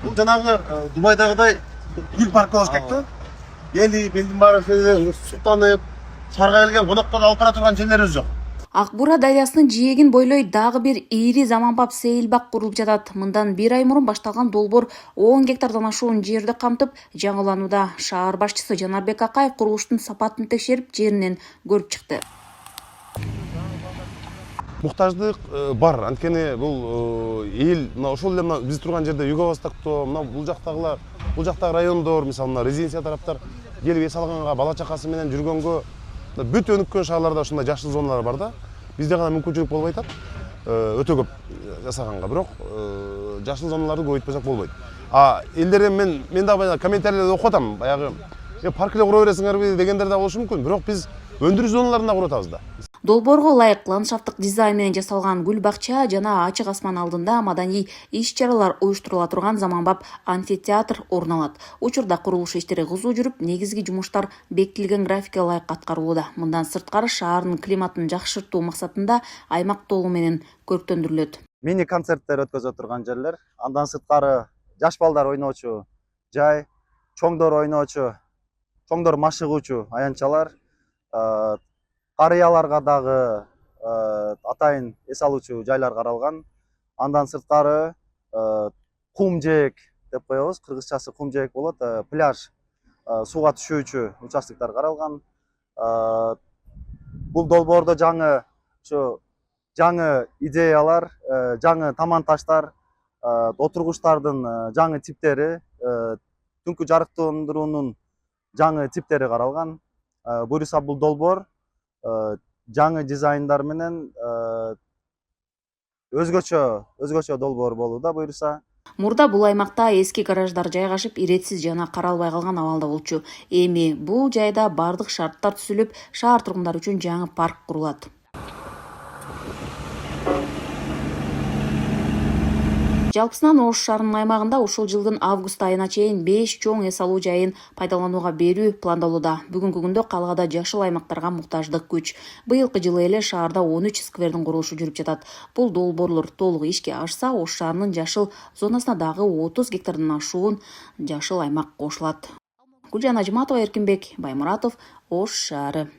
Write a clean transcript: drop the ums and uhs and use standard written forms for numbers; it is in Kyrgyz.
Бул жанагы Дубайдагыдай гүл паркы болуш керек да. Эли белдин баары суктанып, шаарга келген коноктор алып бара турган жерлерибиз жок. Ак Бура дарыясынын жээгин бойлой дагы бир ири заманбап сейилбак курулуп жатат. Мындан 1 ай мурун башталган долбоор 10 гектардан ашуун жерди камтып жаңыланууда. Шаар башчысы Жанарбек Акаев курулуштун сапатын текшерип, жеринен көрүп чыкты. Муктаждык бар. Анткени бул эл мына ошол эле мына биз турган жерде Юго-Востокто, мына бул жактагы райондор, мисалы мына резиденция тараптар келип эс алганга, бала чакасы менен жүргөнгө бүт өнүккөн шаарларда ушундай жашыл зоналар бар да. Бизде гана мүмкүнчүлүк болбой атат. Өтө көп жасаганга, бирок жашыл зоналарды көбөйтпөсөк болбойт. Элдер мен дагы комментарийлерди окуп атам. Баягы парк эле кура бересиңерби дегендер да болушу мүмкүн. Бирок биз өндүрүш зоналарын да куруп атабыз да. Долбоорго ылайык ландшафттык дизайн менен жасалган гүл бакча жана ачык асман алдында маданий иш-чаралар уюштурула турган заманбап амфитеатр орун алат. Учурда курулуш иштери кызуу жүрүп, негизги жумуштар бекитилген графикке ылайык аткарылууда. Мындан сырткары шаардын климатын жакшыртуу максатында аймак толуу менен көрктөндүрүлөт. Мини концерттер өткөзө турган жерлер, андан сырткары жаш балдар ойноочу жай, чоңдор ойноочу, чоңдор машыгуучу аянтчалар, карыяларга дагы атайын эс алуучу жайлар каралган. Андан сырткары кум жээк деп коебуз, кыргызчасы кум жээк болот, пляж, сууга түшүүчү участоктор каралган. Бул долбоордо жаңы идеялар, жаңы таман таштар, отургучтардын жаңы типтери, түнкү жарыктандыруунун жаңы типтери каралган. Буюрса бул долбоор жаңы дизайндар менен өзгөчө долбоор болууда буюрса. Мурда бул аймакта эски гараждар жайгашып, иретсиз жана каралбай калган абалда болчу. Эми бул жайда бардык шарттар түзүлүп, шаар тургундары үчүн жаңы парк курулат. Жалпысынан Ош шаарынын аймагында ушул жылдын август айына чейин 5 чоң эс алуу жайын пайдаланууга берүү пландалууда. Бүгүнкү күндө калгада жашыл аймактарга муктаждык күч. Быйылкы жылы эле шаарда 13 сквердин курулушу жүрүп жатат. Бул долбоорлор толук ишке ашса, Ош шаарынын жашыл зонасына дагы 30 гектардан ашуун жашыл аймак кошулат. Гүлжан Ажматова, Эркинбек Баймуратов, Ош шаары.